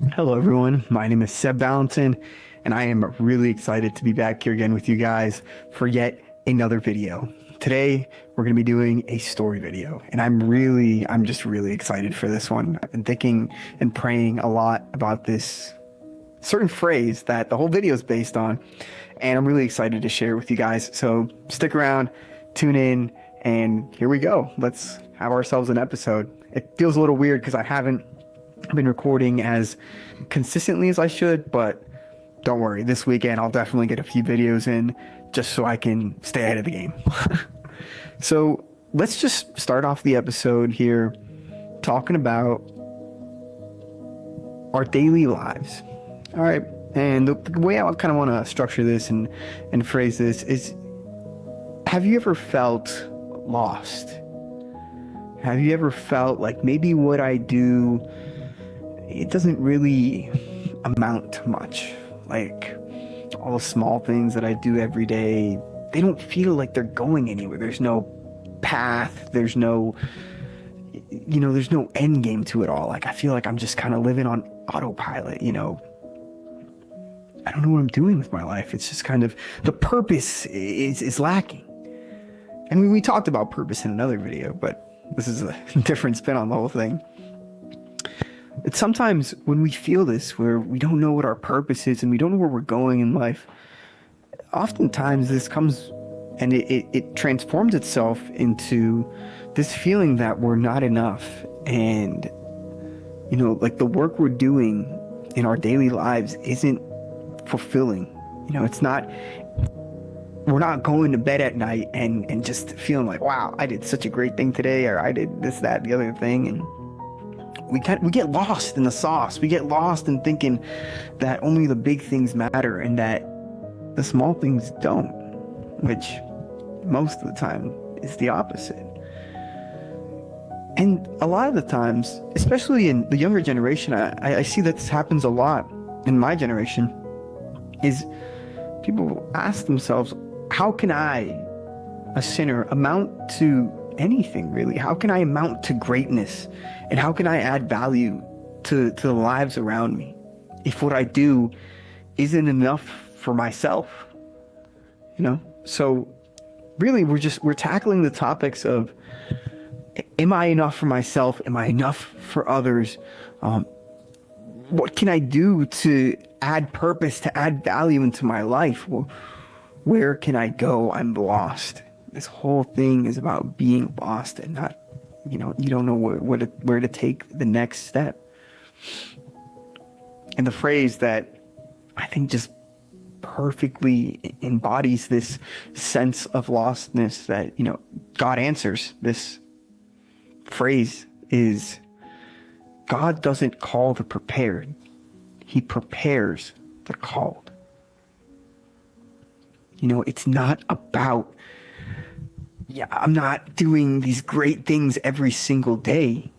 Hello, everyone. My name is Seb Valentin, and I am really excited to be back here again with you guys for yet another video. Today, we're going to be doing a story video, and I'm just really excited for this one. I've been thinking and praying a lot about this certain phrase that the whole video is based on, and I'm really excited to share it with you guys. So stick around, tune in, and here we go. Let's have ourselves an episode. It feels a little weird because I haven't been recording as consistently as I should, but don't worry, this weekend I'll definitely get a few videos in just so I can stay ahead of the game. So let's just start off the episode here talking about our daily lives. All right. And the way I kind of want to structure this and phrase this is, have you ever felt lost? Have you ever felt like maybe what I do, it doesn't really amount to much? Like all the small things that I do every day, they don't feel like they're going anywhere. There's no path. There's no end game to it all. Like I feel like I'm just kind of living on autopilot, I don't know what I'm doing with my life. It's just kind of, the purpose is lacking. And we talked about purpose in another video, but this is a different spin on the whole thing. It's sometimes when we feel this, where we don't know what our purpose is and we don't know where we're going in life, oftentimes this comes and it transforms itself into this feeling that we're not enough. And, like the work we're doing in our daily lives isn't fulfilling. It's not, we're not going to bed at night and just feeling like, wow, I did such a great thing today, or I did this, that, the other thing. And we get lost in the sauce. We get lost in thinking that only the big things matter and that the small things don't, which most of the time is the opposite. And a lot of the times, especially in the younger generation, I see that this happens a lot in my generation, is people ask themselves, how can I, a sinner, amount to anything really? How can I amount to greatness? And how can I add value to the lives around me if what I do isn't enough for myself? So really we're tackling the topics of, am I enough for myself? Am I enough for others? What can I do to add purpose, to add value into my life? Well, where can I go? I'm lost. This whole thing is about being lost and not, you don't know where to take the next step. And the phrase that I think just perfectly embodies this sense of lostness that, God answers, this phrase is, God doesn't call the prepared. He prepares the called. It's not about, I'm not doing these great things every single day,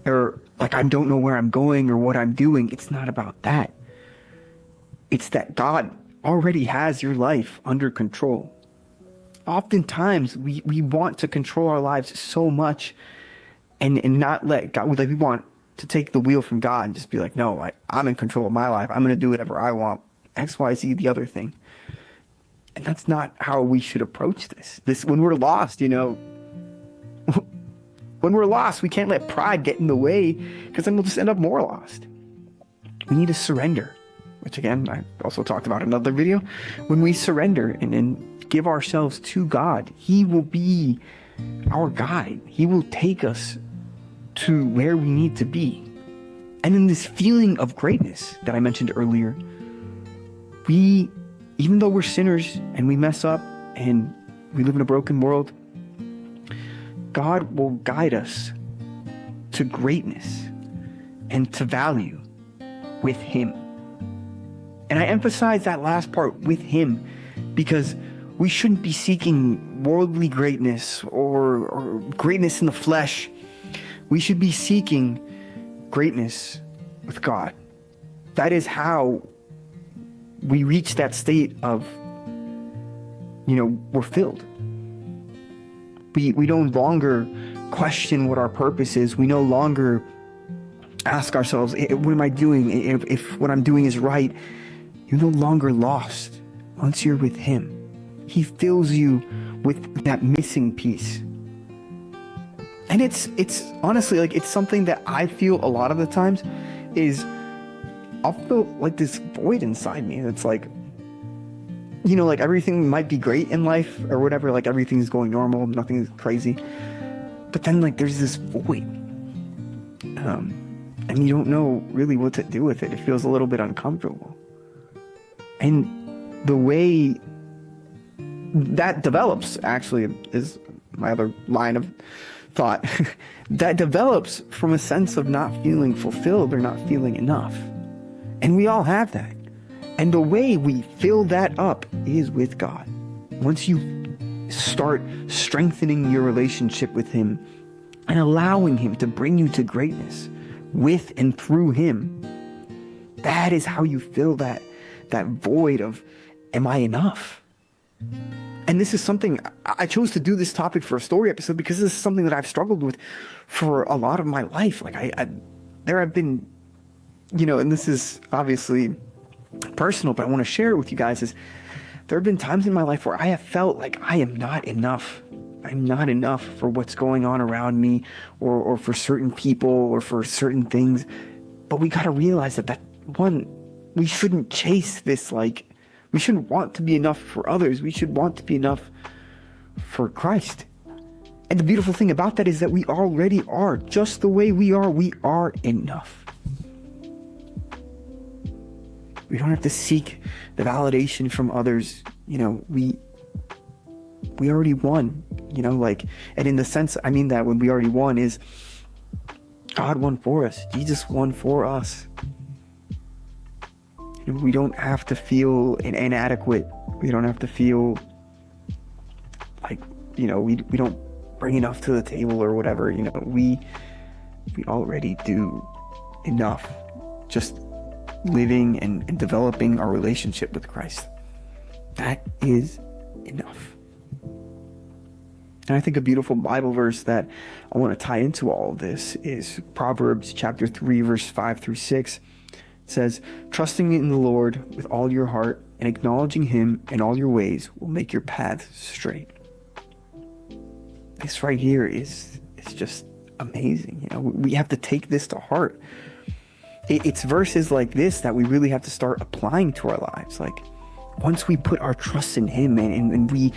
or like I don't know where I'm going or what I'm doing. It's not about that. It's that God already has your life under control. Oftentimes we want to control our lives so much and not let God, like we want to take the wheel from God and just be like, no, I'm in control of my life. I'm going to do whatever I want. X, Y, Z, the other thing. And that's not how we should approach this. When we're lost, when we're lost, we can't let pride get in the way, because then we'll just end up more lost. We need to surrender, which again, I also talked about in another video. When we surrender and give ourselves to God, He will be our guide. He will take us to where we need to be. And in this feeling of greatness that I mentioned earlier, even though we're sinners and we mess up and we live in a broken world, God will guide us to greatness and to value with Him. And I emphasize that last part, with Him, because we shouldn't be seeking worldly greatness or greatness in the flesh. We should be seeking greatness with God. That is how we reach that state of, we're filled. We no longer question what our purpose is. We no longer ask ourselves, what am I doing? If what I'm doing is right, you're no longer lost once you're with him. He fills you with that missing piece. And it's honestly, like, it's something that I feel a lot of the times is I'll feel like this void inside me. It's like, you know, like everything might be great in life or whatever, like everything's going normal, nothing's crazy. But then like there's this void. And you don't know really what to do with it. It feels a little bit uncomfortable. And the way that develops, actually, is my other line of thought, that develops from a sense of not feeling fulfilled or not feeling enough. And we all have that. And the way we fill that up is with God. Once you start strengthening your relationship with him and allowing him to bring you to greatness with and through him, that is how you fill that void of, am I enough? And this is something, I chose to do this topic for a story episode because this is something that I've struggled with for a lot of my life. Like there have been, you know, and this is obviously personal, but I want to share it with you guys, is there have been times in my life where I have felt like I am not enough. I'm not enough for what's going on around me or for certain people or for certain things. But we got to realize that one, we shouldn't chase this, like, we shouldn't want to be enough for others. We should want to be enough for Christ. And the beautiful thing about that is that we already are. Just the way we are enough. We don't have to seek the validation from others. You know, we already won, you know, like, and in the sense, I mean that when we already won is God won for us. Jesus won for us. You know, we don't have to feel inadequate. We don't have to feel like, you know, we don't bring enough to the table or whatever. You know, we already do enough. Just living and developing our relationship with Christ. That is enough. And I think a beautiful Bible verse that I want to tie into all of this is Proverbs chapter 3, verse 5 through 6. It says, trusting in the Lord with all your heart and acknowledging him in all your ways will make your paths straight. This right here is just amazing. You know, we have to take this to heart. It's verses like this that we really have to start applying to our lives. Like, once we put our trust in him and we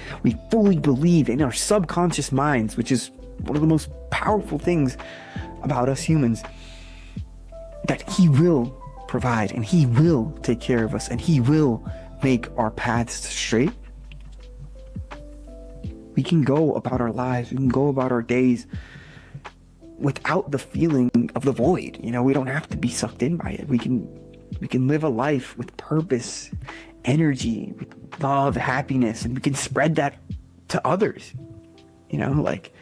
fully believe in our subconscious minds, which is one of the most powerful things about us humans, that he will provide and he will take care of us and he will make our paths straight, we can go about our lives, we can go about our days without the feeling of the void. You know, we don't have to be sucked in by it. We can live a life with purpose, energy, with love, happiness, and we can spread that to others. You know, like,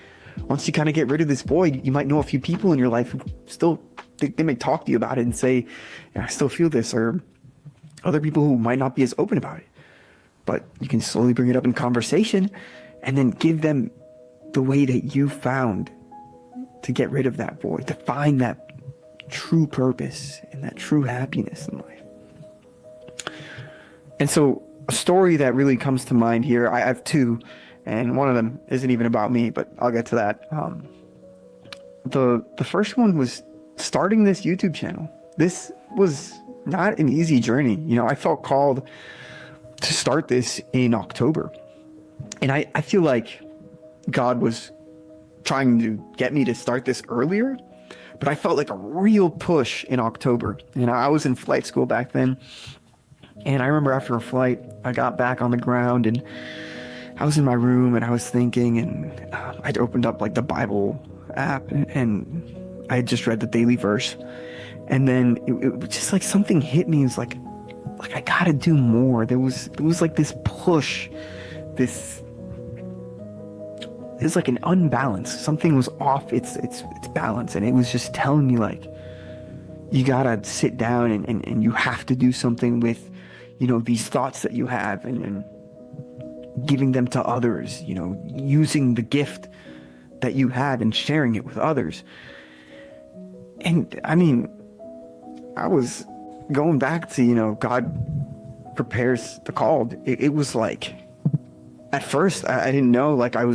once you kind of get rid of this void, you might know a few people in your life who still, they may talk to you about it and say, yeah, I still feel this, or other people who might not be as open about it. But you can slowly bring it up in conversation and then give them the way that you found to get rid of that void, to find that true purpose and that true happiness in life. And so a story that really comes to mind here, I have two, and one of them isn't even about me, but I'll get to that. The first one was starting this YouTube channel. This was not an easy journey. You know, I felt called to start this in October. And I feel like God was trying to get me to start this earlier, but I felt like a real push in October. And I was in flight school back then. And I remember after a flight, I got back on the ground and I was in my room and I was thinking, and I'd opened up like the Bible app and I had just read the daily verse. And then it was just like something hit me. It was like I gotta do more. There was like this push, this is like an unbalance. Something was off its balance, and it was just telling me like, you gotta sit down and you have to do something with, you know, these thoughts that you have and giving them to others, you know, using the gift that you had and sharing it with others. And I mean, I was going back to, God prepares the called. It was like, at first, I didn't know, like I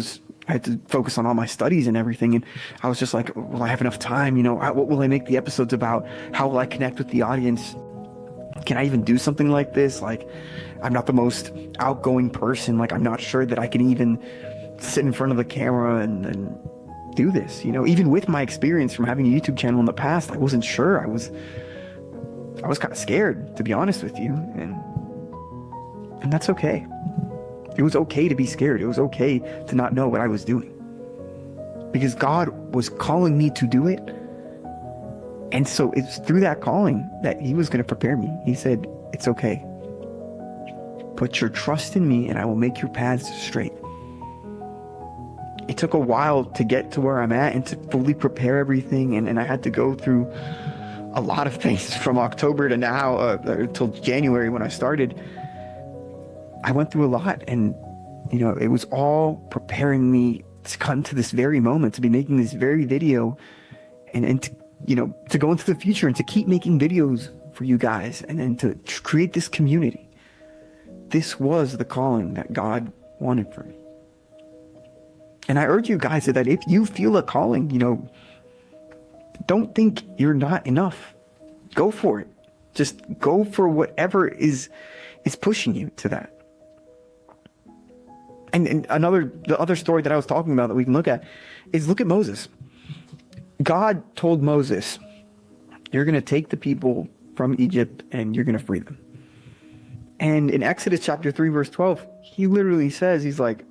had to focus on all my studies and everything. And I was just like, will I have enough time? What will I make the episodes about? How will I connect with the audience? Can I even do something like this? Like, I'm not the most outgoing person. Like, I'm not sure that I can even sit in front of the camera and do this. Even with my experience from having a YouTube channel in the past, I wasn't sure. I was kind of scared, to be honest with you. And that's okay. It was okay to be scared. It was okay to not know what I was doing, because God was calling me to do it. And so it's through that calling that he was going to prepare me. He said, it's okay. Put your trust in me and I will make your paths straight. It took a while to get to where I'm at and to fully prepare everything. And I had to go through a lot of things from October to now, till January when I started. I went through a lot, and, it was all preparing me to come to this very moment, to be making this very video, and to go into the future and to keep making videos for you guys, and to create this community. This was the calling that God wanted for me. And I urge you guys that if you feel a calling, don't think you're not enough. Go for it. Just go for whatever is pushing you to that. And the other story that I was talking about that we can look at is, look at Moses. God told Moses, you're going to take the people from Egypt and you're going to free them. And in Exodus chapter 3, verse 12, he literally says, he's like,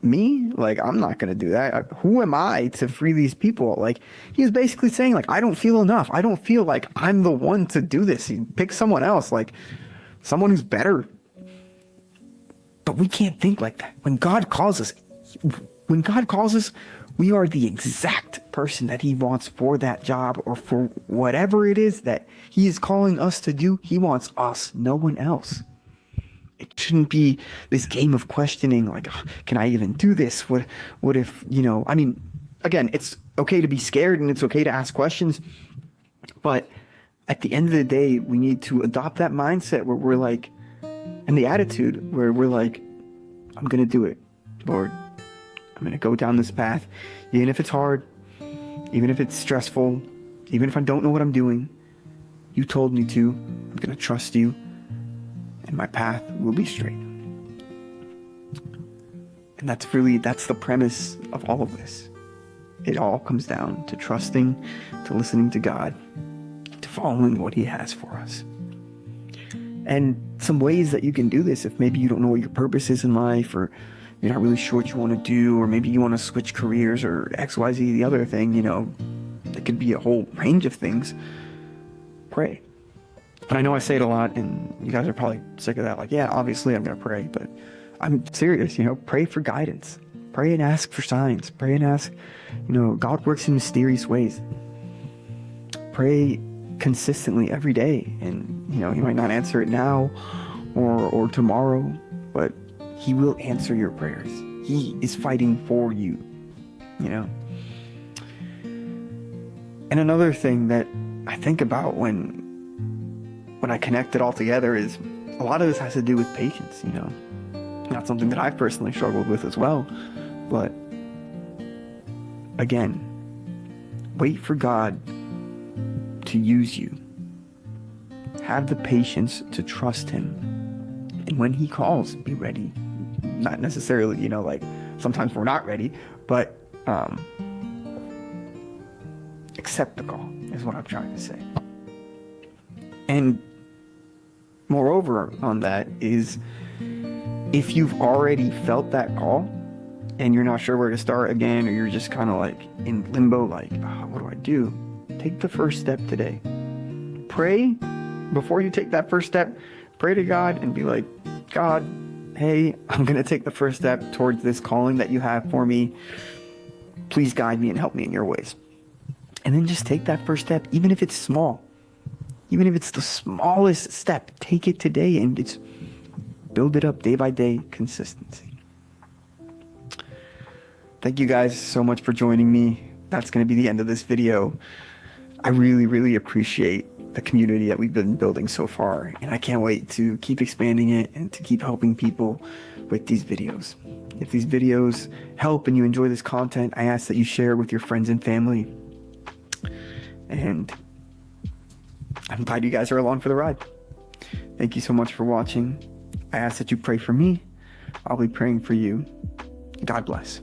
me? Like, I'm not going to do that. Who am I to free these people? Like, he was basically saying, like, I don't feel enough. I don't feel like I'm the one to do this. He pick someone else, like someone who's better. But we can't think like that. When God calls us, we are the exact person that he wants for that job, or for whatever it is that he is calling us to do. He wants us, no one else. It shouldn't be this game of questioning, like, oh, can I even do this? What if, again, it's okay to be scared and it's okay to ask questions. But at the end of the day, we need to adopt that mindset where we're like, and the attitude where we're like, I'm going to do it, Lord. I'm going to go down this path, even if it's hard, even if it's stressful, even if I don't know what I'm doing. You told me to. I'm going to trust you, and my path will be straight. And that's the premise of all of this. It all comes down to trusting, to listening to God, to following what he has for us. And some ways that you can do this, if maybe you don't know what your purpose is in life, or you're not really sure what you want to do, or maybe you want to switch careers, or XYZ, the other thing, it could be a whole range of things. Pray. And I know I say it a lot, and you guys are probably sick of that. Like, yeah, obviously I'm going to pray, but I'm serious, pray for guidance. Pray and ask for signs. Pray and ask, God works in mysterious ways. Pray consistently every day, and he might not answer it now or tomorrow, but he will answer your prayers. He is fighting for you. And another thing that I think about when I connect it all together is, a lot of this has to do with patience. Not something that I've personally struggled with as well, but again, wait for God to use you. Have the patience to trust him. And when he calls, be ready. Not necessarily, like, sometimes we're not ready, but accept the call is what I'm trying to say. And moreover on that is, if you've already felt that call and you're not sure where to start again, or you're just kind of like in limbo, like, oh, what do I do? Take the first step today. Pray before you take that first step. Pray to God and be like, God, hey, I'm going to take the first step towards this calling that you have for me. Please guide me and help me in your ways. And then just take that first step, even if it's small. Even if it's the smallest step, take it today and it's build it up day by day, consistency. Thank you guys so much for joining me. That's going to be the end of this video. I really, really appreciate the community that we've been building so far. And I can't wait to keep expanding it and to keep helping people with these videos. If these videos help and you enjoy this content, I ask that you share it with your friends and family. And I'm glad you guys are along for the ride. Thank you so much for watching. I ask that you pray for me. I'll be praying for you. God bless.